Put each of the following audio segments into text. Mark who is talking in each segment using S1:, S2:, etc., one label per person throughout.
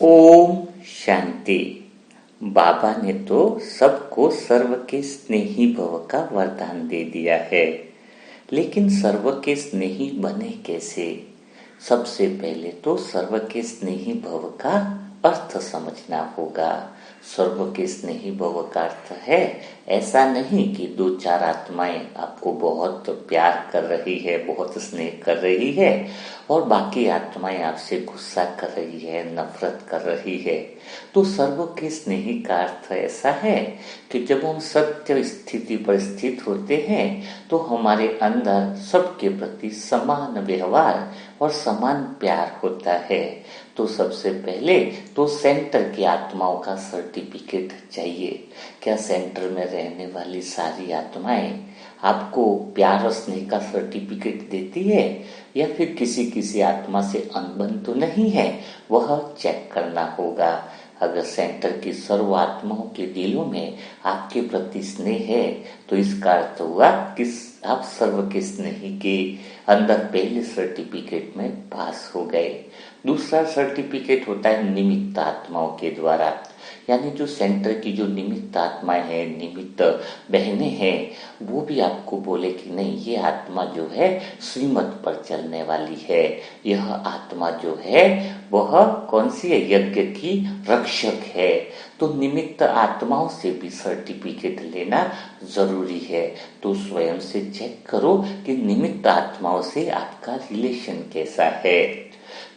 S1: ओम शांति। बाबा ने तो सबको सर्व के स्नेही भव का वरदान दे दिया है, लेकिन सर्व के स्नेही बने कैसे? सबसे पहले तो सर्व के स्नेही भव का अर्थ समझना होगा। सर्व के स्नेही भव का अर्थ है ऐसा नहीं कि दो चार आत्माएं आपको बहुत प्यार कर रही है, बहुत स्नेह कर रही है और बाकी आत्माएं आपसे गुस्सा कर रही है, नफरत कर रही है। तो सर्व के स्नेही का अर्थ ऐसा है कि जब हम सत्य स्थिति पर स्थित होते हैं तो हमारे अंदर सबके प्रति समान व्यवहार और समान प्यार होता है। तो सबसे पहले तो सेंटर की आत्माओं का सर्टिफिकेट चाहिए। क्या सेंटर में रहने वाली सारी आत्माएं आपको प्यार और स्नेह का सर्टिफिकेट देती है या फिर किसी किसी आत्मा से अनबन तो नहीं है, वह चेक करना होगा। अगर सेंटर की सर्व आत्माओं के दिलों में आपके प्रति स्नेह है तो इसका अर्थ हुआ कि आप सर्व के स्नेही के अंदर पहले सर्टिफिकेट में पास हो गए। दूसरा सर्टिफिकेट होता है निमित्त आत्माओं के द्वारा, यानी जो सेंटर की जो निमित्त आत्माएं हैं, निमित्त बहनें हैं, वो भी आपको बोले कि नहीं, ये आत्मा जो है श्रीमत पर चलने वाली है। यह आत्मा जो है वह कौन सी है? यज्ञ की रक्षक है। तो निमित्त आत्माओं से भी सर्टिफिकेट लेना जरूरी है। तो स्वयं से चेक करो कि निमित्त आत्माओं से आपका रिलेशन कैसा है।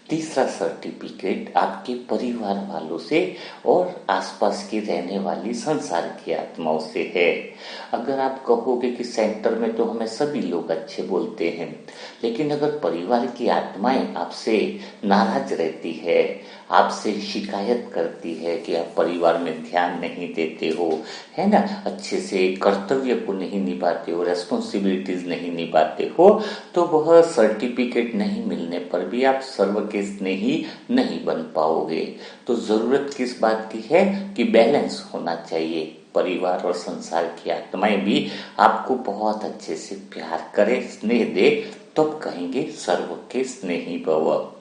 S1: तीसरा सर्टिफिकेट आपके परिवार वालों से और आसपास की रहने वाली संसार की आत्माओं से है। अगर आप कहोगे कि सेंटर में तो हमें सभी लोग अच्छे बोलते हैं, लेकिन अगर परिवार की आत्माएं आपसे नाराज रहती है, आपसे शिकायत करती है कि आप परिवार में ध्यान नहीं देते हो, है ना, अच्छे से कर्तव्य को नहीं निभाते हो, रेस्पॉन्सिबिलिटीज नहीं निभाते हो, तो वह सर्टिफिकेट नहीं मिलने पर भी आप सर्व के स्नेही नहीं बन पाओगे। तो जरूरत किस बात की है कि बैलेंस होना चाहिए। परिवार और संसार की आत्माएं भी आपको बहुत अच्छे से प्यार करे, स्नेह दे, तब कहेंगे सर्व के स्नेही भव।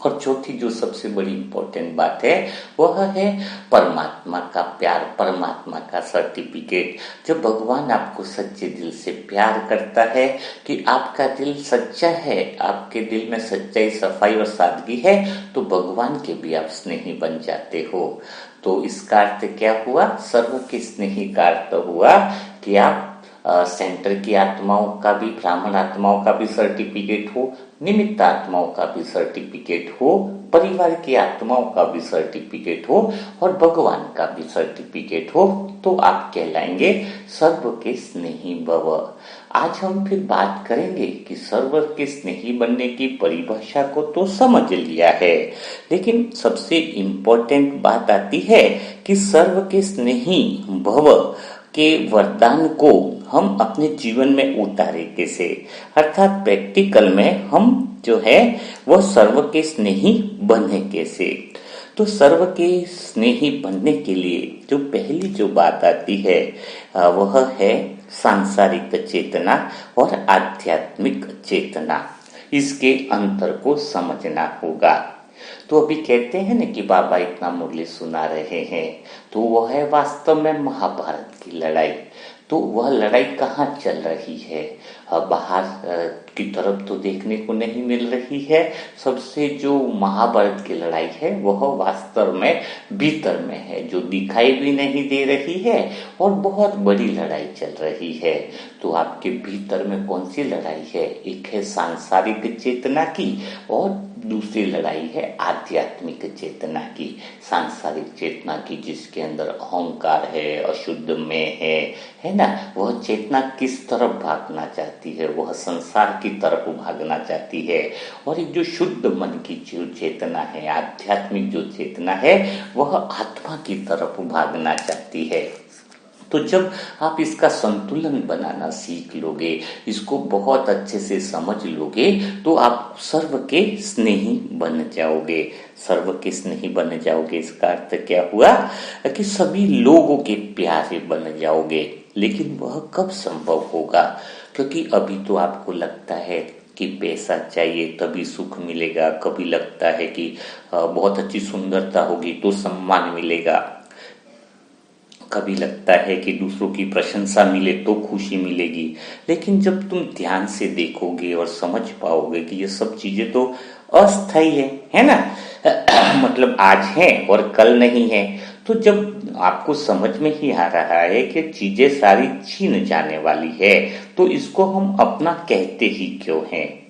S1: और चौथी जो सबसे बड़ी इंपॉर्टेंट बात है वह है परमात्मा का प्यार, परमात्मा का सर्टिफिकेट। जब भगवान आपको सच्चे दिल से प्यार करता है कि आपका दिल सच्चा है, आपके दिल में सच्चाई, सफाई और सादगी है, तो भगवान के भी आप स्नेही बन जाते हो। तो इसका अर्थ क्या हुआ? सर्व के स्नेही का अर्थ हुआ कि आप सेंटर की आत्माओं का भी, ब्राह्मण आत्माओं का भी सर्टिफिकेट हो, निमित्त आत्माओं का भी सर्टिफिकेट हो, परिवार की आत्माओं का भी सर्टिफिकेट हो और भगवान का भी सर्टिफिकेट हो, तो आप कहलाएंगे सर्व के स्नेही भव। आज हम फिर बात करेंगे कि सर्व के स्नेही बनने की परिभाषा को तो समझ लिया है, लेकिन सबसे इम्पोर्टेंट बात आती है कि सर्व के स्नेही भव के वरदान को हम अपने जीवन में उतारे कैसे, अर्थात प्रैक्टिकल में हम जो है वह सर्व के स्नेही बने कैसे। तो सर्व के स्नेही बनने के लिए जो पहली जो बात आती है वह है सांसारिक चेतना और आध्यात्मिक चेतना। इसके अंतर को समझना होगा। तो अभी कहते हैं ना कि बाबा इतना मुरली सुना रहे हैं, तो वह है वास्तव में महाभारत की लड़ाई। तो वह लड़ाई कहाँ चल रही है? बाहर की तरफ तो देखने को नहीं मिल रही है। सबसे जो महाभारत की लड़ाई है वह वास्तव में भीतर में है, जो दिखाई भी नहीं दे रही है और बहुत बड़ी लड़ाई चल रही है। तो आपके भीतर में कौन सी लड़ाई है? एक है सांसारिक चेतना की और दूसरी लड़ाई है आध्यात्मिक चेतना की। सांसारिक चेतना की जिसके अंदर अहंकार है, अशुद्ध में है ना, वह चेतना किस तरफ भागना चाहती है? वह संसार की तरफ भागना चाहती है। और एक जो शुद्ध मन की जो चेतना है, आध्यात्मिक जो चेतना है, वह आत्मा की तरफ भागना चाहती है। तो जब आप इसका संतुलन बनाना सीख लोगे, इसको बहुत अच्छे से समझ लोगे, तो आप सर्व के स्नेही बन जाओगे। सर्व के स्नेही बन जाओगे, इसका अर्थ क्या हुआ कि सभी लोगों के प्यारे बन जाओगे। लेकिन वह कब संभव होगा? क्योंकि अभी तो आपको लगता है कि पैसा चाहिए तभी सुख मिलेगा, कभी लगता है कि बहुत अच्छी सुंदरता होगी तो सम्मान मिलेगा, कभी लगता है कि दूसरों की प्रशंसा मिले तो खुशी मिलेगी। लेकिन जब तुम ध्यान से देखोगे और समझ पाओगे कि ये सब चीजें तो अस्थायी है ना मतलब आज है और कल नहीं है। तो जब आपको समझ में ही आ रहा है कि चीजें सारी छीन जाने वाली है, तो इसको हम अपना कहते ही क्यों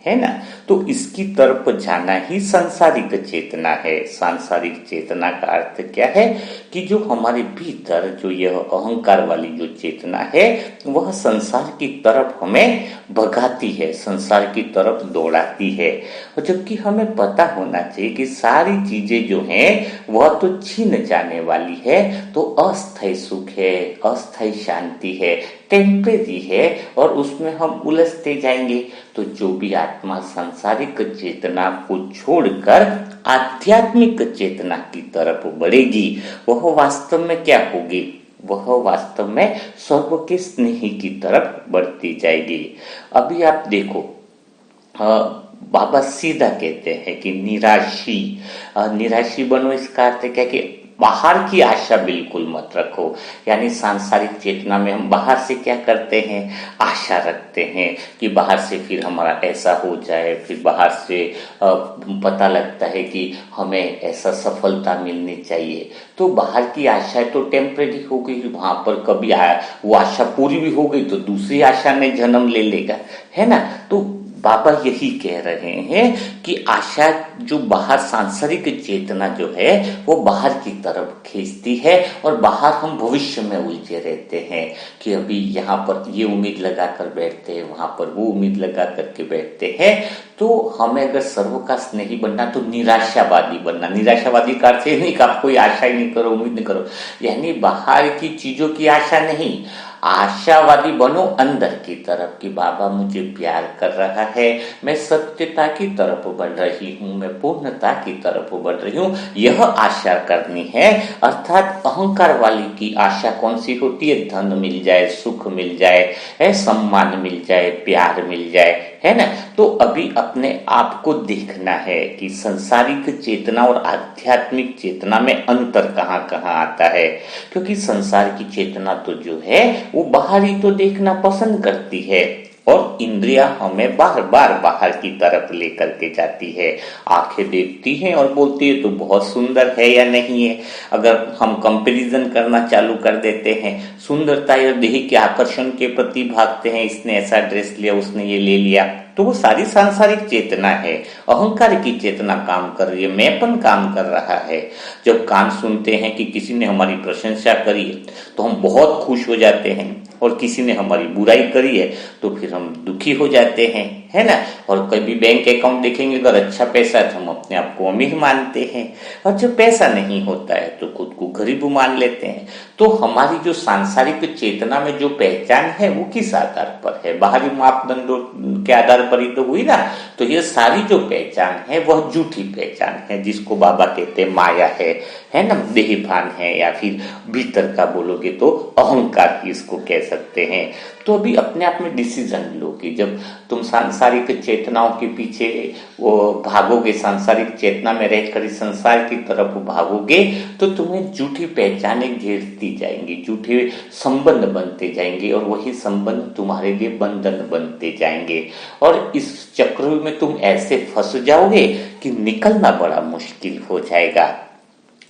S1: है ना। तो इसकी तरफ जाना ही सांसारिक चेतना है। सांसारिक चेतना का अर्थ क्या है कि जो हमारे भीतर जो यह अहंकार वाली जो चेतना है वह संसार की तरफ हमें भगाती है, संसार की तरफ दौड़ाती है। और जबकि हमें पता होना चाहिए कि सारी चीजें जो हैं वह तो छीन जाने वाली है, तो अस्थायी सुख है, अस्थायी शांति है, टेम्परेरी है और उसमें हम उलझते जाएंगे। तो जो भी आत्मा सांसारिक चेतना को छोड़कर आध्यात्मिक चेतना की तरफ बढ़ेगी वह वास्तव में क्या होगी, वह वास्तव में स्वर्ग के स्नेह की तरफ बढ़ती जाएगी। अभी आप देखो बाबा सीधा कहते हैं कि निराशी बनो। इसका अर्थ क्या कि बाहर की आशा बिल्कुल मत रखो। यानी सांसारिक चेतना में हम बाहर से क्या करते हैं, आशा रखते हैं कि बाहर से फिर हमारा ऐसा हो जाए, फिर बाहर से पता लगता है कि हमें ऐसा सफलता मिलनी चाहिए। तो बाहर की आशाएं तो टेम्परेरी हो गई, वहां पर कभी वो आशा पूरी भी हो गई तो दूसरी आशा ने जन्म ले लेगा, है ना। तो बाबा यही कह रहे हैं कि आशा जो बाहर सांसारिक चेतना जो है वो बाहर की तरफ खींचती है और बाहर हम भविष्य में उलझे रहते हैं कि अभी यहाँ पर ये उम्मीद लगा कर बैठते हैं, वहां पर वो उम्मीद लगा करके बैठते हैं। तो हमें अगर सर्व का स्नेही बनना तो निराशावादी बनना। निराशावादी का अर्थ नहीं कि आप कोई आशा ही नहीं करो, उम्मीद नहीं करो, यानी बाहर की चीजों की आशा नहीं, आशावादी बनो अंदर की तरफ कि बाबा मुझे प्यार कर रहा है, मैं सत्यता की तरफ बढ़ रही हूँ, मैं पूर्णता की तरफ बढ़ रही हूँ, यह आशा करनी है। अर्थात अहंकार वाली की आशा कौन सी होती है, धन मिल जाए, सुख मिल जाए, सम्मान मिल जाए, प्यार मिल जाए, है ना। तो अभी अपने आप को देखना है कि संसारिक चेतना और आध्यात्मिक चेतना में अंतर कहाँ कहाँ आता है। क्योंकि संसार की चेतना तो जो है वो बाहर ही तो देखना पसंद करती है और इंद्रियां हमें बार बार बाहर की तरफ लेकर के जाती है। आंखें देखती हैं और बोलती है तो बहुत सुंदर है या नहीं है। अगर हम कंपैरिजन करना चालू कर देते हैं, सुंदरता या देह के आकर्षण के प्रति भागते हैं, इसने ऐसा ड्रेस लिया, उसने ये ले लिया, तो वो सारी सांसारिक चेतना है, अहंकार की चेतना काम कर रही है, मैंपन काम कर रहा है। जब कान सुनते हैं कि किसी ने हमारी प्रशंसा करी है तो हम बहुत खुश हो जाते हैं, और किसी ने हमारी बुराई करी है तो फिर हम दुखी हो जाते हैं, है ना। और कभी बैंक अकाउंट देखेंगे, अगर अच्छा पैसा है तो हम अपने आप को अमीर मानते हैं, और जब पैसा नहीं होता है तो खुद को गरीब मान लेते हैं। तो हमारी जो सांसारिक चेतना में जो पहचान है वो किस आधार पर है, बाहरी मापदंडों के आधार पर ही तो हुई ना। तो ये सारी जो पहचान है वह झूठी पहचान है, जिसको बाबा कहते हैं माया है ना, देहभान है, या फिर भीतर का बोलोगे तो अहंकार ही इसको कह सकते हैं। तो अभी अपने आप में डिसीजन लो कि जब तुम सांसारिक चेतनाओं के पीछे वो भागोगे, सांसारिक चेतना में रहकर इस संसार की तरफ भागोगे, तो तुम्हें झूठी पहचानें घेरती जाएंगी, झूठे संबंध बनते जाएंगे, और वही संबंध तुम्हारे लिए बंधन बनते जाएंगे, और इस चक्र में तुम ऐसे फंस जाओगे कि निकलना बड़ा मुश्किल हो जाएगा।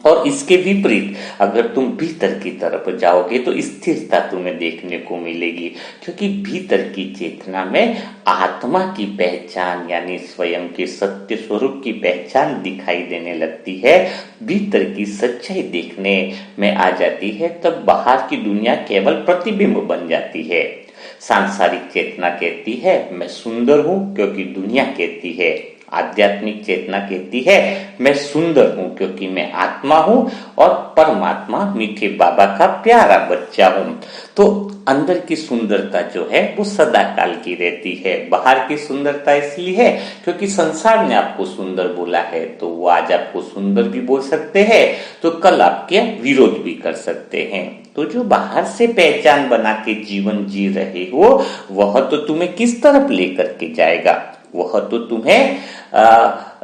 S1: और इसके विपरीत अगर तुम भीतर की तरफ जाओगे तो स्थिरता तुम्हें देखने को मिलेगी, क्योंकि भीतर की चेतना में आत्मा की पहचान यानी स्वयं के सत्य स्वरूप की पहचान दिखाई देने लगती है, भीतर की सच्चाई देखने में आ जाती है। तब बाहर की दुनिया केवल प्रतिबिंब बन जाती है। सांसारिक चेतना कहती है मैं सुंदर हूं क्योंकि दुनिया कहती है, आध्यात्मिक चेतना कहती है मैं सुंदर हूं क्योंकि मैं आत्मा हूं और परमात्मा मीठे बाबा का प्यारा बच्चा हूं। तो अंदर की सुंदरता जो है वो सदा काल की रहती है। बाहर की सुंदरता इसलिए है क्योंकि संसार ने आपको सुंदर बोला है, तो वो आज आपको सुंदर भी बोल सकते हैं, तो कल आपके विरोध भी कर सकते हैं। तो जो बाहर से पहचान बना के जीवन जी रहे हो वह तो तुम्हें किस तरफ लेकर के जाएगा, वह तो तुम्हें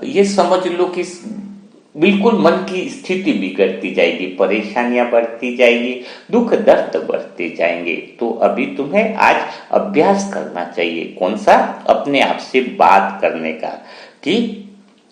S1: ये समझ लो कि बिल्कुल मन की स्थिति बिगड़ती जाएगी, परेशानियां बढ़ती जाएगी, दुख दर्द बढ़ते जाएंगे। तो अभी तुम्हें आज अभ्यास करना चाहिए। कौन सा? अपने आप से बात करने का, कि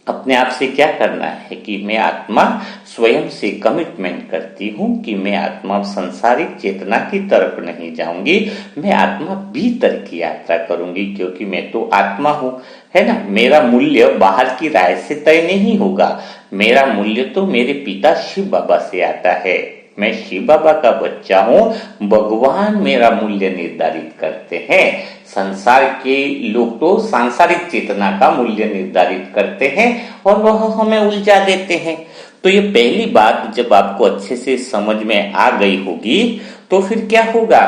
S1: अपने आप से क्या करना है कि मैं आत्मा स्वयं से कमिटमेंट करती हूँ कि मैं आत्मा संसारिक चेतना की तरफ नहीं जाऊंगी, मैं आत्मा भीतर की यात्रा करूंगी, क्योंकि मैं तो आत्मा हूँ, है ना। मेरा मूल्य बाहर की राय से तय नहीं होगा, मेरा मूल्य तो मेरे पिता शिव बाबा से आता है। मैं शिव बाबा का बच्चा हूँ, भगवान मेरा मूल्य निर्धारित करते हैं। संसार के लोग तो सांसारिक चेतना का मूल्य निर्धारित करते हैं और वह हमें उलझा देते हैं। तो ये पहली बात जब आपको अच्छे से समझ में आ गई होगी तो फिर क्या होगा,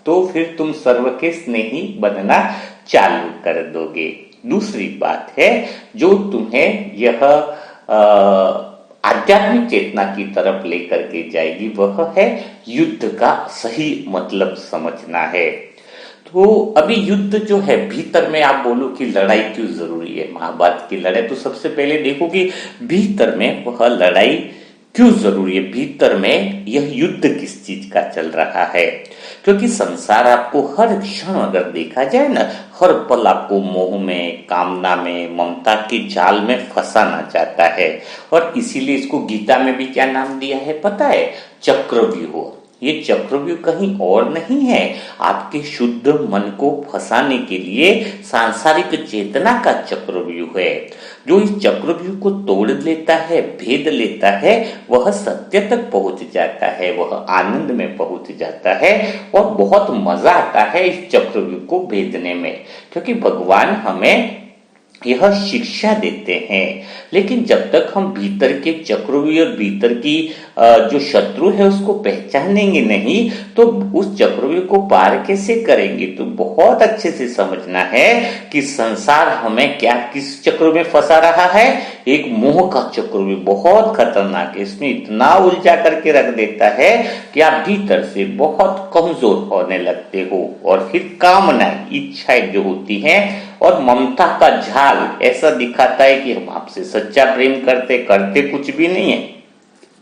S1: तो फिर तुम सर्व के स्नेही बनना चालू कर दोगे। दूसरी बात है जो तुम्हें यह आध्यात्मिक चेतना की तरफ लेकर के जाएगी, वह है युद्ध का सही मतलब समझना है। तो अभी युद्ध जो है भीतर में, आप बोलो कि लड़ाई क्यों जरूरी है, महाभारत की लड़ाई, तो सबसे पहले देखो कि भीतर में वह लड़ाई क्यों जरूरी है, भीतर में यह युद्ध किस चीज का चल रहा है। क्योंकि संसार आपको हर क्षण अगर देखा जाए ना, हर पल आपको मोह में, कामना में, ममता के जाल में फंसाना चाहता है। और इसीलिए इसको गीता में भी क्या नाम दिया है पता है? चक्रव्यूह। ये चक्रव्यूह कहीं और नहीं है, आपके शुद्ध मन को फंसाने के लिए सांसारिक चेतना का चक्रव्यूह है। जो इस चक्रव्यूह को तोड़ लेता है, भेद लेता है, वह सत्य तक पहुंच जाता है, वह आनंद में पहुंच जाता है और बहुत मजा आता है इस चक्रव्यूह को भेदने में। क्योंकि भगवान हमें यह शिक्षा देते हैं। लेकिन जब तक हम भीतर के चक्रव्यूह और भीतर की जो शत्रु है उसको पहचानेंगे नहीं, तो उस चक्रव्यूह को पार कैसे करेंगे। तो बहुत अच्छे से समझना है कि संसार हमें क्या किस चक्र में फंसा रहा है, एक मोह का चक्रव्यूह, बहुत खतरनाक है। इसमें इतना उलझा करके रख देता है कि आप भीतर से बहुत कमजोर होने लगते हो। और फिर कामनाएं, इच्छाएं जो होती हैं और ममता का झाल ऐसा दिखाता है कि हम आपसे सच्चा प्रेम करते कुछ भी नहीं है,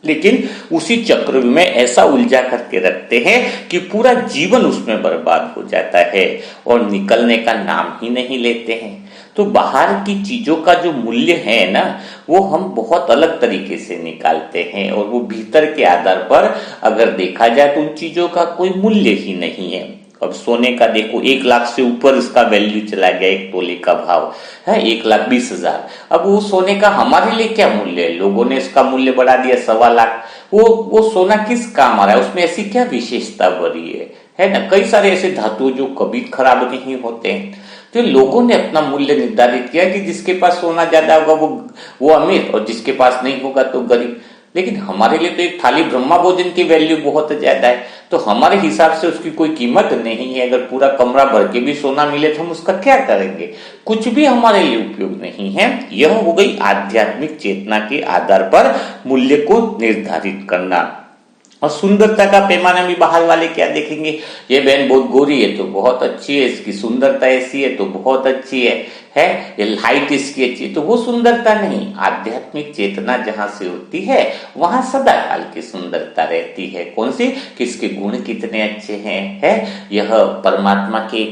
S1: लेकिन उसी चक्र में ऐसा उलझा करके रखते हैं कि पूरा जीवन उसमें बर्बाद हो जाता है और निकलने का नाम ही नहीं लेते हैं। तो बाहर की चीजों का जो मूल्य है ना, वो हम बहुत अलग तरीके से निकालते हैं और वो भीतर के आधार पर अगर देखा जाए तो उन चीजों का कोई मूल्य ही नहीं है। अब सोने का देखो 1 लाख से ऊपर इसका वैल्यू चला गया, 1 तोले का भाव है 1,20,000। अब वो सोने का हमारे लिए क्या मूल्य है, लोगों ने इसका मूल्य बढ़ा दिया 1.25 लाख। वो सोना किस काम आ रहा है, उसमें ऐसी क्या विशेषता बड़ी है ना। कई सारे ऐसे धातु जो कभी खराब नहीं होते हैं। तो लोगों ने अपना मूल्य निर्धारित किया कि जिसके पास सोना ज्यादा होगा वो अमीर और जिसके पास नहीं होगा तो गरीब। लेकिन हमारे लिए तो एक थाली ब्रह्मा भोजन की वैल्यू बहुत ज्यादा है, तो हमारे हिसाब से उसकी कोई कीमत नहीं है। अगर पूरा कमरा भर के भी सोना मिले तो हम उसका क्या करेंगे, कुछ भी हमारे लिए उपयोग नहीं है। यह हो गई आध्यात्मिक चेतना के आधार पर मूल्य को निर्धारित करना। और सुंदरता का पैमाना भी बाहर वाले क्या देखेंगे, ये बहन बहुत गोरी है तो बहुत अच्छी है, इसकी सुंदरता ऐसी है तो बहुत अच्छी है ये हाइट इसकी अच्छी है, तो वो सुंदरता नहीं। आध्यात्मिक चेतना जहां से होती है वहां सदा काल की सुंदरता रहती है। कौन सी, किसके गुण कितने अच्छे हैं, है यह परमात्मा के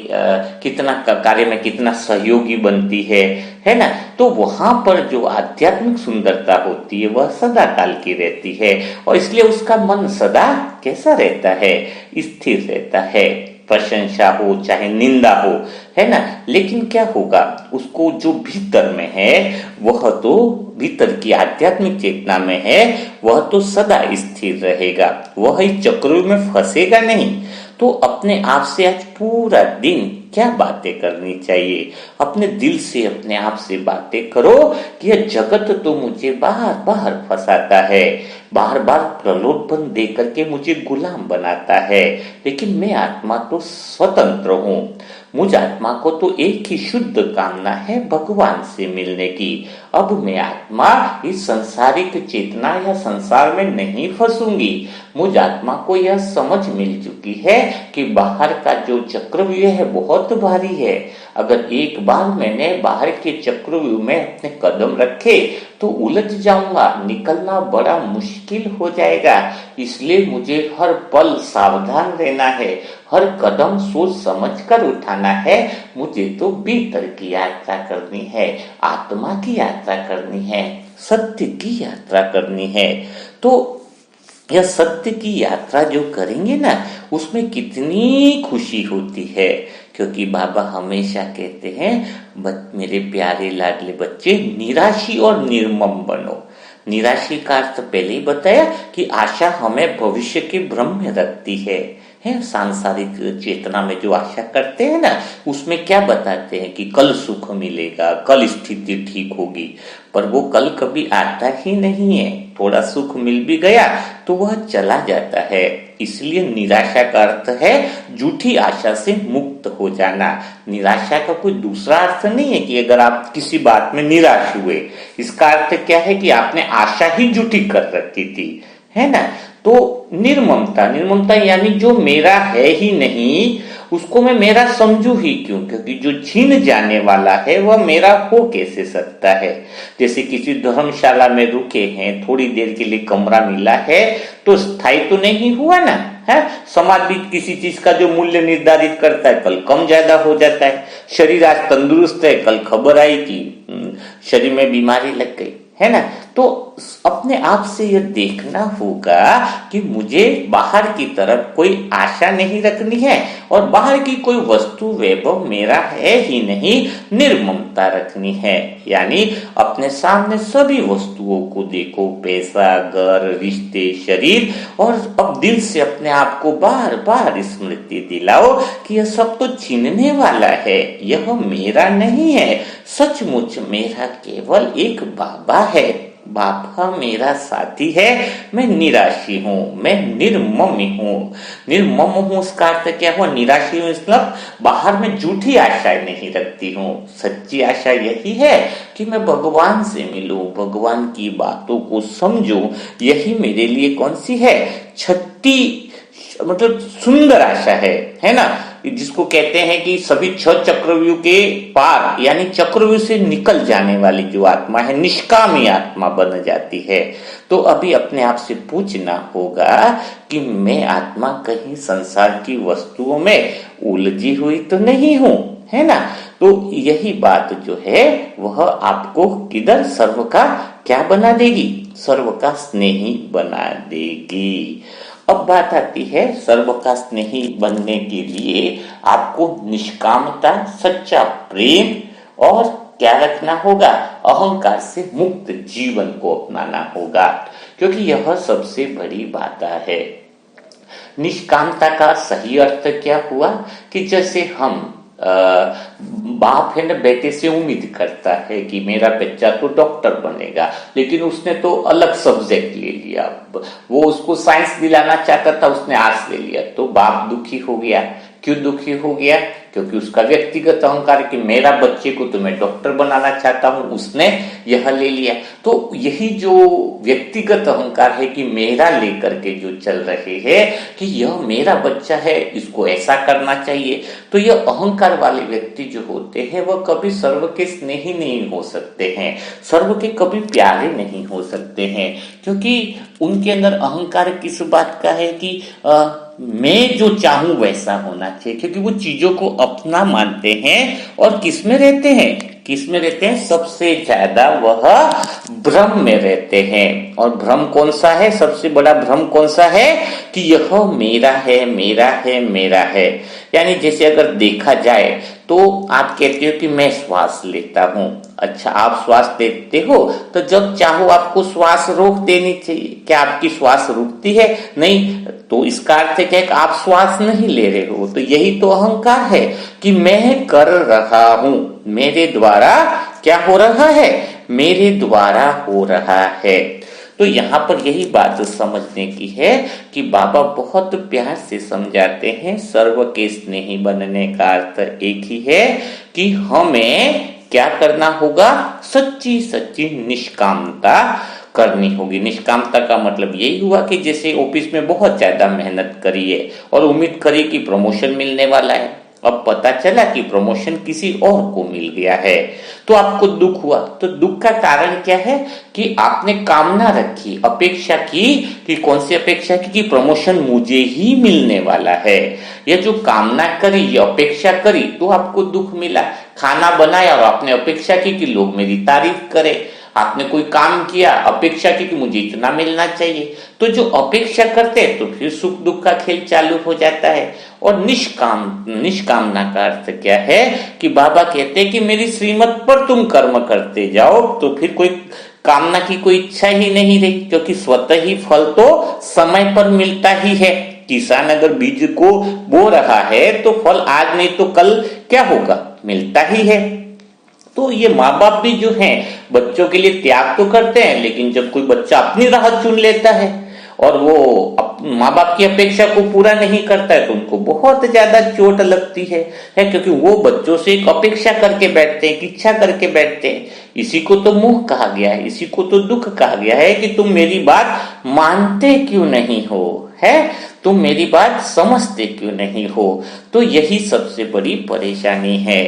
S1: कितना कार्य में कितना सहयोगी बनती है ना। तो वहां पर जो आध्यात्मिक सुंदरता होती है वह सदा काल की रहती है और इसलिए उसका मन सदा कैसा रहता है, स्थिर रहता है। प्रशंसा हो चाहे निंदा हो, है ना। लेकिन क्या होगा, उसको जो भीतर में है वह तो भीतर की आध्यात्मिक चेतना में है, वह तो सदा स्थिर रहेगा, वह इस चक्र में फंसेगा नहीं। तो अपने आप से आज पूरा दिन क्या बातें करनी चाहिए, अपने दिल से अपने आप से बातें करो कि यह जगत तो मुझे बाहर बाहर फंसाता है, बार बार प्रलोभन दे करके मुझे गुलाम बनाता है, लेकिन मैं आत्मा तो स्वतंत्र हूँ। मुझ आत्मा को तो एक ही शुद्ध कामना है, भगवान से मिलने की। अब मैं आत्मा इस संसारिक चेतना या संसार में नहीं फंसूंगी। मुझ आत्मा को यह समझ मिल चुकी है कि बाहर का जो चक्रव्यूह है बहुत भारी है। अगर एक बार मैंने बाहर के चक्रव्यूह में अपने कदम रखे तो उलझ जाऊंगा, निकलना बड़ा मुश्किल हो जाएगा। इसलिए मुझे हर पल सावधान रहना है, हर कदम सोच समझ कर उठाना है। मुझे तो भीतर की यात्रा करनी है, आत्मा की यात्रा करनी है, सत्य की यात्रा करनी है। तो यह सत्य की यात्रा जो करेंगे ना, उसमें कितनी खुशी होती है। क्योंकि बाबा हमेशा कहते हैं, मेरे प्यारे लाडले बच्चे, निराशी और निर्मम बनो। निराशी का अर्थ पहले ही बताया कि आशा हमें भविष्य के भ्रम में रखती है। सांसारिक चेतना में जो आशा करते हैं ना, उसमें क्या बताते हैं कि कल सुख मिलेगा, कल स्थिति ठीक होगी, पर वो कल कभी आता ही नहीं है। थोड़ा सुख मिल भी गया तो वह चला जाता है। इसलिए निराशा का अर्थ है झूठी आशा से मुक्त हो जाना। निराशा का कोई दूसरा अर्थ नहीं है कि अगर आप किसी बात में निराश हुए, इसका अर्थ क्या है कि आपने आशा ही झूठी कर रखी थी, है ना। तो निर्ममता यानी जो मेरा है ही नहीं उसको मैं मेरा समझू ही क्यों, क्योंकि जो छीन जाने वाला है वह मेरा हो कैसे सकता है। जैसे किसी धर्मशाला में रुके हैं, थोड़ी देर के लिए कमरा मिला है तो स्थायी तो नहीं हुआ ना, है। समाज भी किसी चीज का जो मूल्य निर्धारित करता है कल कम ज्यादा हो जाता है। शरीर आज तंदुरुस्त है, कल खबर आई कि शरीर में बीमारी लग गई, है ना। तो अपने आप से यह देखना होगा कि मुझे बाहर की तरफ कोई आशा नहीं रखनी है और बाहर की कोई वस्तु वैभव मेरा है ही नहीं, निर्ममता रखनी है। यानी अपने सामने सभी वस्तुओं को देखो, पैसा, घर, रिश्ते, शरीर, और अब दिल से अपने आप को बार बार स्मृति दिलाओ कि यह सब तो छीनने वाला है, यह मेरा नहीं है। सचमुच मेरा केवल एक बाबा है, बाबा मेरा साथी है। मैं निराशी हूँ, मैं निर्मम हूँ। निर्मम हूँ उसका अर्थ क्या हुआ? निराशी हूँ मतलब बाहर में झूठी आशाएं नहीं रखती हूँ। सच्ची आशा यही है कि मैं भगवान से मिलूं, भगवान की बातों को समझूं। यही मेरे लिए कौन सी है? छठी मतलब सुंदर आशा है ना, जिसको कहते हैं कि सभी 6 चक्रव्यूह के पार, यानी चक्रव्यूह से निकल जाने वाली जो आत्मा है, निष्कामी आत्मा बन जाती है। तो अभी अपने आप से पूछना होगा कि मैं आत्मा कहीं संसार की वस्तुओं में उलझी हुई तो नहीं हूं, है ना। तो यही बात जो है वह आपको किधर सर्व का क्या बना देगी? सर्व का स्नेही बना देगी। अब बात आती है सर्व का स्नेही बनने के लिए आपको निष्कामता, सच्चा प्रेम और क्या रखना होगा? अहंकार से मुक्त जीवन को अपनाना होगा, क्योंकि यह सबसे बड़ी बात है। निष्कामता का सही अर्थ क्या हुआ कि जैसे हम बाप है ना, बेटे से उम्मीद करता है कि मेरा बच्चा तो डॉक्टर बनेगा, लेकिन उसने तो अलग सब्जेक्ट ले लिया। वो उसको साइंस दिलाना चाहता था, उसने आर्ट्स ले लिया, तो बाप दुखी हो गया। क्यों दुखी हो गया? क्योंकि उसका व्यक्तिगत अहंकार कि मेरा बच्चे को तो मैं डॉक्टर बनाना चाहता हूं, उसने यह ले लिया। तो यही जो व्यक्तिगत अहंकार है कि मेरा लेकर के जो चल रहे हैं कि यह मेरा बच्चा है, इसको ऐसा करना चाहिए, तो यह अहंकार वाले व्यक्ति जो होते हैं वह कभी सर्व के स्नेही नहीं हो सकते हैं, सर्व के कभी प्यारे नहीं हो सकते हैं। क्योंकि उनके अंदर अहंकार किस बात का है कि मैं जो चाहूं वैसा होना चाहिए, क्योंकि वो चीजों को अपना मानते हैं। और किस में रहते हैं? किस में रहते हैं? सबसे ज्यादा वह भ्रम में रहते हैं। और भ्रम कौन सा है? सबसे बड़ा भ्रम कौन सा है कि यह मेरा है, मेरा है, मेरा है। यानी जैसे अगर देखा जाए तो आप कहते हो कि मैं श्वास लेता हूं। अच्छा, आप श्वास लेते हो तो जब चाहो आपको श्वास रोक देनी चाहिए। क्या आपकी श्वास रुकती है? नहीं। तो इसका अर्थ क्या है कि आप श्वास नहीं ले रहे हो। तो यही तो अहंकार है कि मैं कर रहा हूं, मेरे द्वारा क्या हो रहा है? मेरे द्वारा हो रहा है। तो यहाँ पर यही बात समझने की है कि बाबा बहुत प्यार से समझाते हैं, सर्व के स्नेही बनने का अर्थ एक ही है कि हमें क्या करना होगा? सच्ची सच्ची निष्कामता करनी होगी। निष्कामता का मतलब यही हुआ कि जैसे ऑफिस में बहुत ज्यादा मेहनत करी है और उम्मीद करी कि प्रमोशन मिलने वाला है, अब पता चला कि प्रमोशन किसी और को मिल गया है, तो आपको दुख हुआ। तो दुख का कारण क्या है? कि आपने कामना रखी, अपेक्षा की, कि कौन सी अपेक्षा की? कि प्रमोशन मुझे ही मिलने वाला है। यह जो कामना करी, ये अपेक्षा करी, तो आपको दुख मिला। खाना बनाया और आपने अपेक्षा की कि लोग मेरी तारीफ करें। आपने कोई काम किया, अपेक्षा की कि मुझे इतना मिलना चाहिए। तो जो अपेक्षा करते हैं तो फिर सुख दुख का खेल चालू हो जाता है। और निष्कामना का अर्थ क्या है? कि बाबा कहते हैं कि मेरी श्रीमत पर तुम कर्म करते जाओ, तो फिर कोई कामना की कोई इच्छा ही नहीं रही, क्योंकि स्वतः ही फल तो समय पर मिलता ही है। किसान अगर बीज को बो रहा है तो फल आज नहीं तो कल क्या होगा? मिलता ही है। तो ये माँ बाप भी जो हैं बच्चों के लिए त्याग तो करते हैं, लेकिन जब कोई बच्चा अपनी राह चुन लेता है और वो माँ बाप की अपेक्षा को पूरा नहीं करता है तो उनको बहुत ज्यादा चोट लगती है, क्योंकि वो बच्चों से एक अपेक्षा करके बैठते हैं, इच्छा करके बैठते हैं। इसी को तो मोह कहा गया है, इसी को तो दुख कहा गया है कि तुम मेरी बात मानते क्यों नहीं हो, है तुम मेरी बात समझते क्यों नहीं हो। तो यही सबसे बड़ी परेशानी है।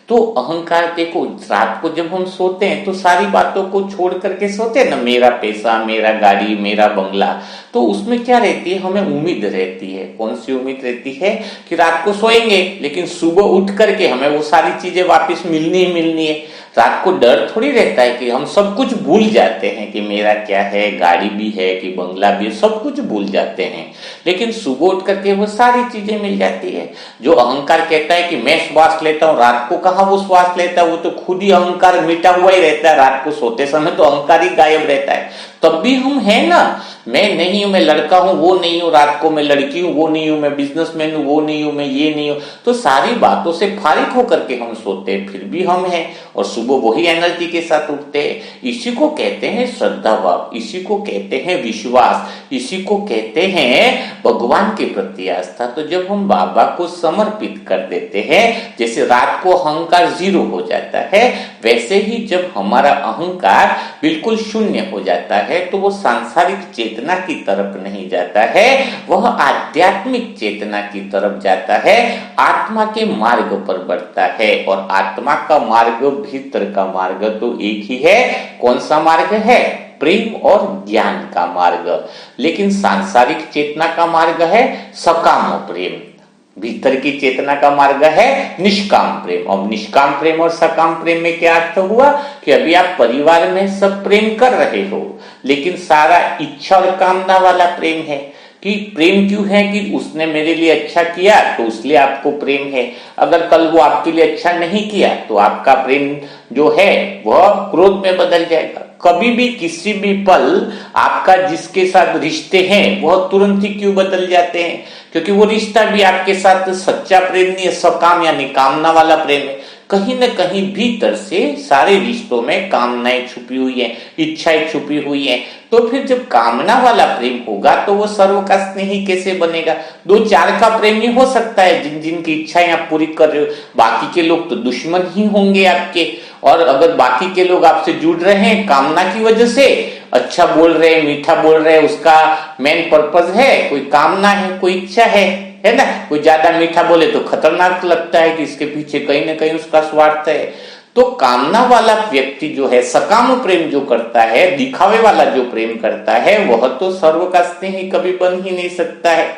S1: तो अहंकार, देखो रात को जब हम सोते हैं तो सारी बातों को छोड़ करके सोते हैं ना, मेरा पैसा, मेरा गाड़ी, मेरा बंगला, तो उसमें क्या रहती है? हमें उम्मीद रहती है। कौन सी उम्मीद रहती है? कि रात को सोएंगे लेकिन सुबह उठ करके हमें वो सारी चीजें वापस मिलनी ही मिलनी है। रात को डर थोड़ी रहता है कि हम सब कुछ भूल जाते हैं कि मेरा क्या है, गाड़ी भी है कि बंगला भी है, सब कुछ भूल जाते हैं। लेकिन सुबह उठ करके वो सारी चीजें मिल जाती है। जो अहंकार कहता है कि मैं श्वास लेता हूँ, रात को कहाँ वो श्वास लेता है? वो तो खुद ही अहंकार मिटा हुआ ही रहता है। रात को सोते समय तो अहंकार ही गायब रहता है। तब भी हम है ना, मैं नहीं हूं, मैं लड़का हूं, वो नहीं हूं, रात को मैं लड़की हूं, वो नहीं हूं, मैं बिजनेसमैन हूं, वो नहीं हूं, मैं ये नहीं हूं। तो सारी बातों से फारिग होकर के हम सोते हैं, फिर भी हम हैं और सुबह वही एनर्जी के साथ उठते हैं। इसी को कहते हैं श्रद्धा भाव, इसी को कहते हैं विश्वास, इसी को कहते हैं भगवान के प्रति आस्था। तो जब हम बाबा को समर्पित कर देते हैं, जैसे रात को अहंकार जीरो हो जाता है, वैसे ही जब हमारा अहंकार बिल्कुल शून्य हो जाता है तो वो सांसारिक चेतना की तरफ नहीं जाता है, वह आध्यात्मिक चेतना की तरफ जाता है, आत्मा के मार्ग पर बढ़ता है। और आत्मा का मार्ग, भीतर का मार्ग तो एक ही है। कौन सा मार्ग है? प्रेम और ज्ञान का मार्ग। लेकिन सांसारिक चेतना का मार्ग है सकाम प्रेम, भीतर की चेतना का मार्ग है निष्काम प्रेम। और निष्काम प्रेम और सकाम प्रेम में क्या अर्थ हुआ? कि अभी आप परिवार में सब प्रेम कर रहे हो, लेकिन सारा इच्छा और कामना वाला प्रेम है। कि प्रेम क्यों है? कि उसने मेरे लिए अच्छा किया तो उसलिए आपको प्रेम है। अगर कल वो आपके लिए अच्छा नहीं किया तो आपका प्रेम जो है वह क्रोध में बदल जाएगा। कभी भी किसी भी पल आपका जिसके साथ रिश्ते हैं वह तुरंत ही क्यों बदल जाते हैं? क्योंकि वो रिश्ता भी आपके साथ सच्चा प्रेम नहीं है, सकाम यानी कामना वाला प्रेम है। कहीं न कहीं भीतर से सारे रिश्तों में कामनाएं छुपी हुई हैं, इच्छाएं छुपी हुई हैं। तो फिर जब कामना वाला प्रेम होगा तो वो सर्व का स्नेही कैसे बनेगा? दो चार का प्रेम ही हो सकता है, जिन जिन की इच्छाएं आप पूरी कर रहे हो। बाकी के लोग तो दुश्मन ही होंगे आपके। और अगर बाकी के लोग आपसे जुड़ रहे हैं कामना की वजह से, अच्छा बोल रहे हैं, मीठा बोल रहे हैं, उसका मेन पर्पज है, कोई कामना है, कोई इच्छा है ना। कोई ज्यादा मीठा बोले तो खतरनाक लगता है कि इसके पीछे कहीं ना कहीं उसका स्वार्थ है। तो कामना वाला व्यक्ति जो है, सकाम प्रेम जो करता है, दिखावे वाला जो प्रेम करता है, वह तो सर्व का स्नेही कभी बन ही नहीं सकता है।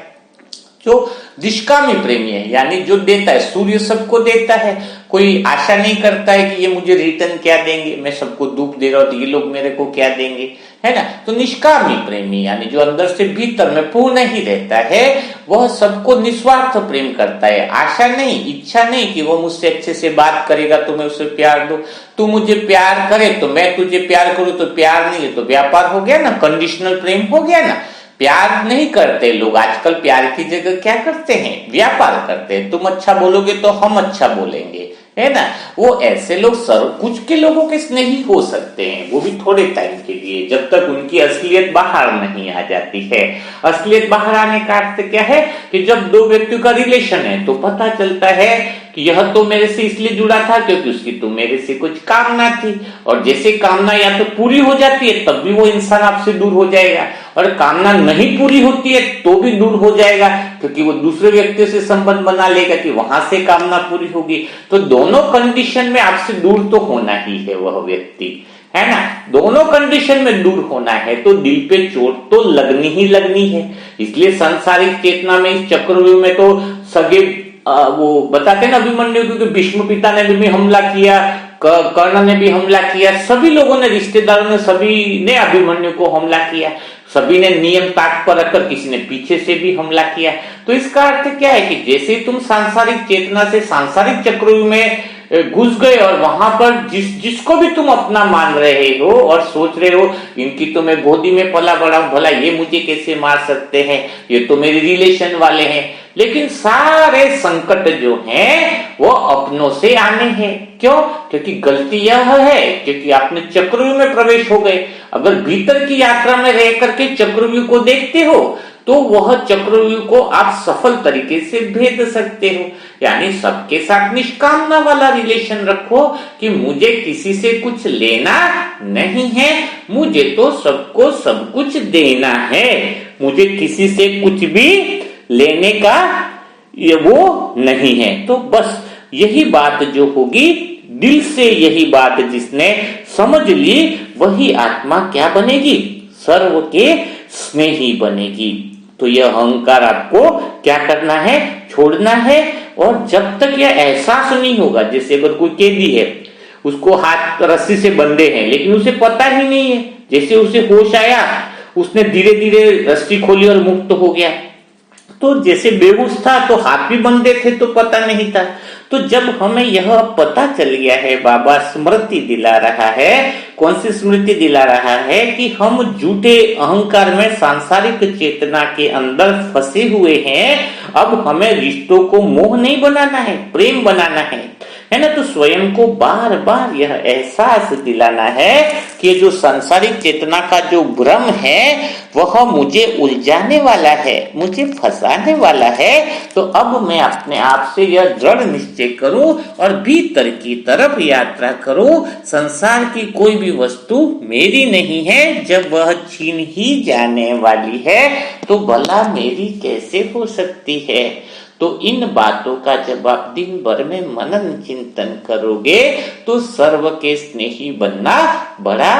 S1: जो निष्कामी प्रेमी है, यानी जो देता है, सूर्य सबको देता है, कोई आशा नहीं करता है कि ये मुझे रिटर्न क्या देंगे, मैं सबको धूप दे रहा हूं तो ये लोग मेरे को क्या देंगे, है ना। तो निष्कामी प्रेमी यानी जो अंदर से भीतर में पूर्ण ही रहता है, वह सबको निस्वार्थ प्रेम करता है। आशा नहीं, इच्छा नहीं कि वो मुझसे अच्छे से बात करेगा तो मैं उसे प्यार दूं, तू मुझे प्यार करे तो मैं तुझे प्यार करूं। तो प्यार नहीं है तो व्यापार हो गया ना, कंडीशनल प्रेम हो गया ना। प्यार नहीं करते लोग आजकल, प्यार की जगह क्या करते हैं? व्यापार करते हैं। तुम अच्छा बोलोगे तो हम अच्छा बोलेंगे, है ना। वो ऐसे लोग कुछ के लोगों के स्नेही हो सकते हैं, वो भी थोड़े टाइम के लिए, जब तक उनकी असलियत बाहर नहीं आ जाती है। असलियत बाहर आने का अर्थ क्या है? कि जब दो व्यक्तियों का रिलेशन है तो पता चलता है कि यह तो मेरे से इसलिए जुड़ा था क्योंकि उसकी तो मेरे से कुछ कामना थी, और जैसे कामना या तो पूरी हो जाती है तब भी वो इंसान आपसे दूर हो जाएगा, और कामना नहीं पूरी होती है तो भी दूर हो जाएगा, क्योंकि वो दूसरे व्यक्ति से संबंध बना लेगा कि वहां से कामना पूरी होगी। तो दोनों कंडीशन में आपसे दूर तो होना ही है वह व्यक्ति, है ना। दोनों कंडीशन में दूर होना है तो दिल पे चोट तो लगनी ही लगनी है। इसलिए सांसारिक चेतना में, इस चक्रव्यूह में तो सगे वो बताते ना अभिमन्यु को, भीष्म पिता ने भी हमला किया, कर्ण ने भी हमला किया, सभी लोगों ने, रिश्तेदारों ने, सभी ने अभिमन्यु को हमला किया, सभी ने नियम ताक पर रखकर, किसी ने पीछे से भी हमला किया। तो इसका अर्थ क्या है कि जैसे तुम सांसारिक चेतना से सांसारिक चक्रव्यूह में घुस गए और वहां पर जिसको भी तुम अपना मान रहे हो और सोच रहे हो इनकी तो मैं गोदी में पला बड़ा हूं, भला ये मुझे कैसे मार सकते हैं, ये तो मेरे रिलेशन वाले हैं, लेकिन सारे संकट जो हैं वो अपनों से आने हैं। क्यों? क्योंकि गलती यह है क्योंकि आपने चक्रव्यूह में प्रवेश हो गए। अगर भीतर की यात्रा में रह करके चक्रव्यूह को देखते हो तो वह चक्रव्यूह को आप सफल तरीके से भेद सकते हो। यानी सबके साथ निष्कामना वाला रिलेशन रखो कि मुझे किसी से कुछ लेना नहीं है, मुझे तो सबको सब कुछ देना है, मुझे किसी से कुछ भी लेने का ये वो नहीं है। तो बस यही बात जो होगी, दिल से यही बात जिसने समझ ली वही आत्मा क्या बनेगी? सर्व के स्नेही बनेगी। तो यह अहंकार आपको क्या करना है? छोड़ना है। और जब तक यह एहसास नहीं होगा, जैसे अगर कोई कैदी है, उसको हाथ रस्सी से बंधे हैं लेकिन उसे पता ही नहीं है, जैसे उसे होश आया उसने धीरे धीरे रस्सी खोली और मुक्त हो गया। तो जैसे बेहोश था तो हाथ भी बंधे थे तो पता नहीं था। तो जब हमें यह पता चल गया है, बाबा स्मृति दिला रहा है, कौन सी स्मृति दिला रहा है कि हम झूठे अहंकार में सांसारिक चेतना के अंदर फंसे हुए हैं। अब हमें रिश्तों को मोह नहीं बनाना है, प्रेम बनाना है ना। तो स्वयं को बार बार यह एहसास दिलाना है कि जो सांसारिक चेतना का जो भ्रम है वह मुझे उलझाने वाला है, मुझे फंसाने वाला है। तो अब मैं अपने आप से यह दृढ़ निश्चय करूं और भीतर की तरफ यात्रा करूं। संसार की कोई भी वस्तु मेरी नहीं है, जब वह छीन ही जाने वाली है तो भला मेरी कैसे हो सकती है। तो इन बातों का जब आप दिन भर में मनन चिंतन करोगे तो सर्व के स्नेही बनना बड़ा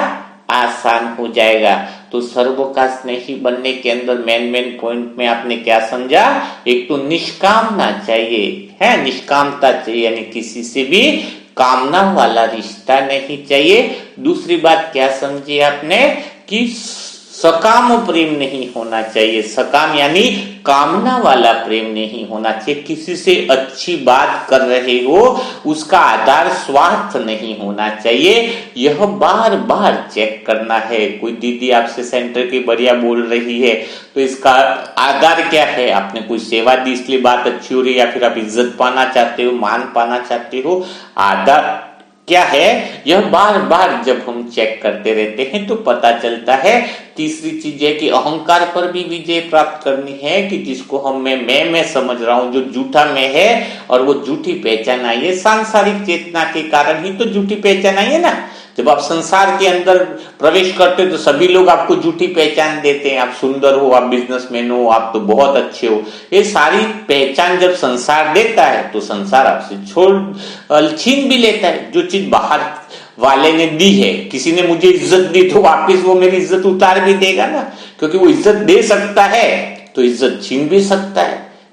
S1: आसान हो जाएगा। तो सर्व का स्नेही बनने के अंदर मेन पॉइंट में आपने क्या समझा? एक तो निष्कामना चाहिए, है, निष्कामता चाहिए, यानी किसी से भी कामना वाला रिश्ता नहीं चाहिए। दूसरी बात क्या समझी आपने? कि सकाम प्रेम नहीं होना चाहिए। सकाम यानी कामना वाला प्रेम नहीं होना चाहिए। किसी से अच्छी बात कर रहे हो उसका आधार स्वार्थ नहीं होना चाहिए। यह बार बार चेक करना है। कोई दीदी आपसे सेंटर की बढ़िया बोल रही है तो इसका आधार क्या है? आपने कोई सेवा दी इसलिए बात अच्छी हो रही है, या फिर आप इज्जत पाना चाहते हो, मान पाना चाहते हो? आधार क्या है? यह बार बार जब हम चेक करते रहते हैं तो पता चलता है। तीसरी चीज है कि अहंकार पर भी विजय प्राप्त करनी है कि जिसको हम मैं समझ रहा हूं, जो झूठा मैं है और वो झूठी पहचान आई है, सांसारिक चेतना के कारण ही तो झूठी पहचान आई है ना। जब आप संसार के अंदर प्रवेश करते हो तो सभी लोग आपको झूठी पहचान देते हैं। आप सुंदर हो, आप बिजनेसमैन हो, आप तो बहुत अच्छे हो, ये सारी पहचान जब संसार देता है तो संसार आपसे छीन भी लेता है। जो चीज बाहर वाले ने दी है, किसी ने मुझे इज्जत दी तो वापिस वो मेरी इज्जत उतार भी देगा ना, क्योंकि वो इज्जत दे सकता है तो इज्जत छीन भी सकता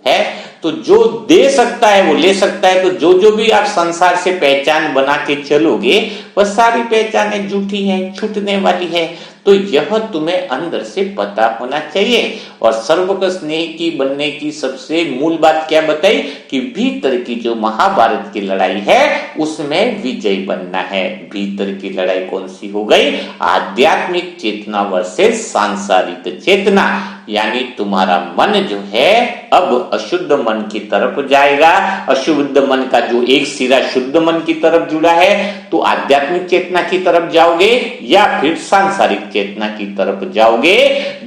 S1: है। तो जो दे सकता है वो ले सकता है। तो जो भी आप संसार से पहचान बना के चलोगे वह सारी पहचानें झूठी हैं, छूटने वाली है। तो यह तुम्हें अंदर से पता होना चाहिए। और सर्वक स्नेह की बनने की सबसे मूल बात क्या बताई? कि भीतर की जो महाभारत की लड़ाई है उसमें विजय बनना है। भीतर की लड़ाई कौन सी हो गई? आध्यात्मिक चेतना वर्सेस सांसारिक चेतना। यानी तुम्हारा मन जो है अब अशुद्ध मन की तरफ जाएगा। अशुद्ध मन का जो एक सिरा शुद्ध मन की तरफ जुड़ा है तो आध्यात्मिक चेतना की तरफ जाओगे या फिर सांसारिक चेतना की तरफ जाओगे,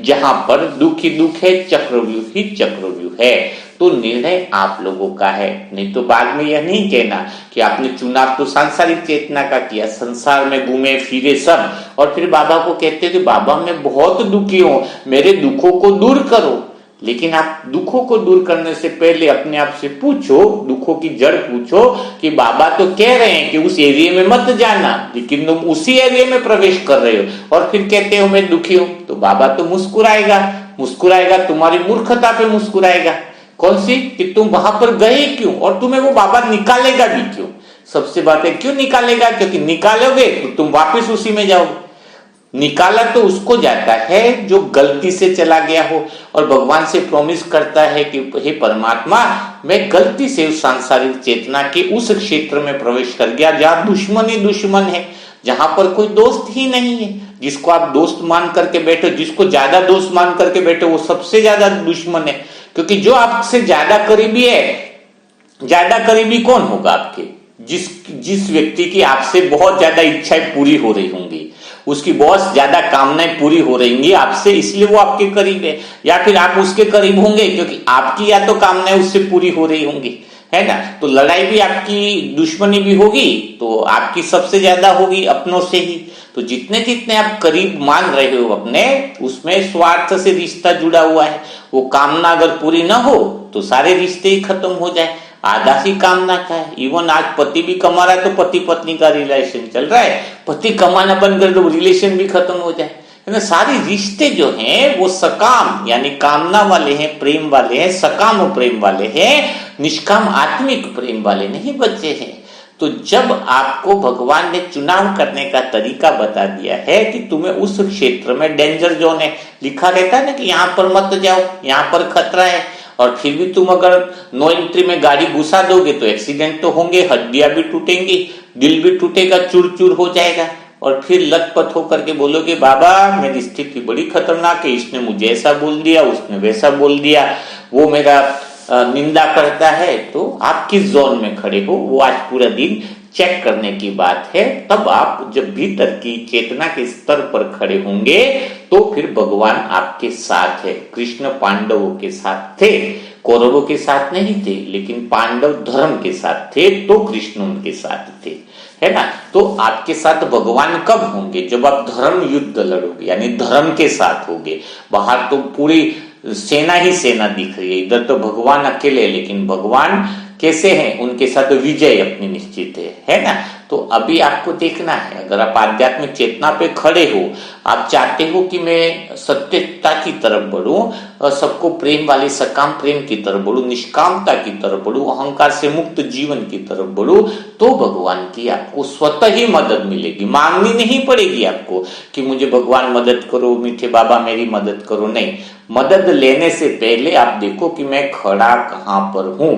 S1: जहां पर दुख ही दुख है, चक्रव्यूह ही चक्रव्यूह है। तो
S2: तो निर्णय आप लोगों का है। नहीं तो बाद में यह नहीं कहना कि आपने चुनाव तो सांसारिक चेतना का किया, संसार में घूमे फिरे सब, और फिर बाबा को कहते कि बाबा मैं बहुत दुखी हूं, मेरे दुखों को दूर करो। लेकिन आप दुखों को दूर करने से पहले अपने आप से पूछो, दुखों की जड़ पूछो कि बाबा तो कह रहे हैं कि उस एरिया में मत जाना, लेकिन तुम उसी एरिया में प्रवेश कर रहे हो और फिर कहते हो मैं दुखी हूं। तो बाबा तो मुस्कुराएगा, तुम्हारी मूर्खता पे मुस्कुराएगा। कौन सी? कि तुम वहां पर गए क्यों, और तुम्हें वो बाबा निकालेगा भी क्यों। सबसे बात है क्यों निकालेगा, क्योंकि निकालोगे तो तुम वापस उसी में जाओगे। निकाला तो उसको जाता है जो गलती से चला गया हो और भगवान से प्रॉमिस करता है कि हे परमात्मा मैं गलती से उस सांसारिक चेतना के उस क्षेत्र में प्रवेश कर गया जहां दुश्मन ही दुश्मन है, जहां पर कोई दोस्त ही नहीं है। जिसको आप दोस्त मान करके बैठे, जिसको ज्यादा दोस्त मान करके बैठे, वो सबसे ज्यादा दुश्मन है। क्योंकि जो आपसे ज्यादा करीबी है, ज्यादा करीबी कौन होगा आपके? जिस व्यक्ति की आपसे बहुत ज्यादा इच्छाएं पूरी हो रही होंगी, उसकी बहुत ज्यादा कामनाएं पूरी हो रही होंगी आपसे, इसलिए वो आपके करीब है। या फिर आप उसके करीब होंगे क्योंकि आपकी या तो कामनाएं उससे पूरी हो रही होंगी, है ना। तो लड़ाई भी आपकी, दुश्मनी भी होगी तो आपकी सबसे ज्यादा होगी अपनों से ही। तो जितने जितने आप करीब मान रहे हो अपने, उसमें स्वार्थ से रिश्ता जुड़ा हुआ है। वो कामना अगर पूरी ना हो तो सारे रिश्ते ही खत्म हो जाए। आधा ही कामना का है। इवन आज पति भी कमा रहा है तो पति पत्नी का रिलेशन चल रहा है, पति कमाना बंद कर दो रिलेशन भी खत्म हो जाए, है ना। सारे रिश्ते जो हैं वो सकाम यानी कामना वाले हैं, प्रेम वाले हैं, सकाम प्रेम वाले हैं, निष्काम आत्मिक प्रेम वाले नहीं बचे हैं। तो जब आपको भगवान ने चुनाव करने का तरीका बता दिया है कि तुम्हें उस क्षेत्र में डेंजर जोन है, लिखा रहता है ना कि यहाँ पर मत जाओ, यहाँ पर खतरा है, और फिर भी तुम अगर नो एंट्री में गाड़ी घुसा दोगे तो एक्सीडेंट तो होंगे, हड्डियां भी टूटेंगी, दिल भी टूटेगा, चूर चूर हो जाएगा, और फिर लथपथ होकर के बोलोगे बाबा मेरी स्थिति बड़ी खतरनाक है, इसने मुझे ऐसा बोल दिया, उसने वैसा बोल दिया, वो मेरा निंदा करता है। तो आप किस जोन में खड़े हो वो आज पूरा दिन चेक करने की बात है। तब आप जब भीतर की चेतना के स्तर पर खड़े होंगे तो फिर भगवान आपके साथ है। कृष्ण पांडवों के साथ थे, कौरवों के साथ नहीं थे, लेकिन पांडव धर्म के साथ थे तो कृष्ण उनके साथ थे, है ना। तो आपके साथ भगवान कब होंगे? जब आप धर्म युद्ध लड़ोगे, यानी धर्म के साथ होगे। बाहर तो पूरी सेना ही सेना दिख रही है, इधर तो भगवान अकेले, लेकिन भगवान कैसे हैं? उनके साथ विजय अपनी निश्चित है ना। तो अभी आपको देखना है, अगर आप आध्यात्मिक चेतना पे खड़े हो, आप चाहते हो कि मैं सत्यता की तरफ बढ़ूं, सबको प्रेम वाले सकाम प्रेम की तरफ बढ़ूं, निष्कामता की तरफ बढ़ूं, अहंकार से मुक्त जीवन की तरफ बढ़ूं, तो भगवान की आपको स्वतः ही मदद मिलेगी। मांगनी नहीं पड़ेगी आपको कि मुझे भगवान मदद करो, मीठे बाबा मेरी मदद करो, नहीं। मदद लेने से पहले आप देखो कि मैं खड़ा कहां पर हूं।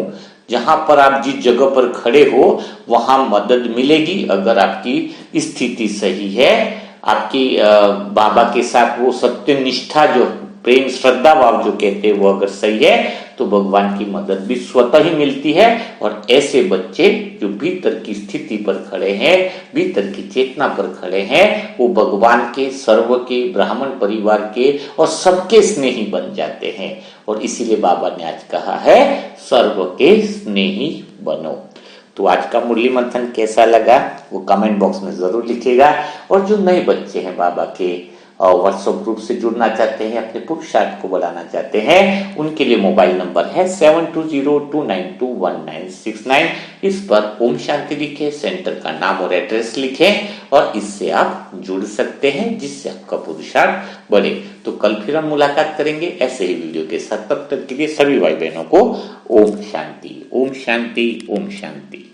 S2: जहां पर आप जिस जगह पर खड़े हो वहां मदद मिलेगी अगर आपकी स्थिति सही है, आपकी बाबा के साथ वो सत्य निष्ठा जो प्रेम श्रद्धा भाव जो कहते हैं वो अगर सही है तो भगवान की मदद भी स्वतः ही मिलती है। और ऐसे बच्चे जो भीतर की स्थिति पर खड़े हैं, भीतर की चेतना पर खड़े हैं, वो भगवान के, सर्व के, ब्राह्मण परिवार के और सबके स्नेही बन जाते हैं। और इसीलिए बाबा ने आज कहा है सर्व के स्नेही बनो। तो आज का मुरली मंथन कैसा लगा वो कमेंट बॉक्स में जरूर लिखिएगा। और जो नए बच्चे हैं बाबा के व्हाट्सएप ग्रुप से जुड़ना चाहते हैं, अपने पुरुषार्थ को बढ़ाना चाहते हैं, उनके लिए मोबाइल नंबर है 7202921969। इस पर ओम शांति लिखे, सेंटर का नाम और एड्रेस लिखें और इससे आप जुड़ सकते हैं, जिससे आपका पुरुषार्थ बढ़े। तो कल फिर हम मुलाकात करेंगे ऐसे ही वीडियो के साथ। तब तक के लिए सभी भाई बहनों को ओम शांति, ओम शांति, ओम शांति।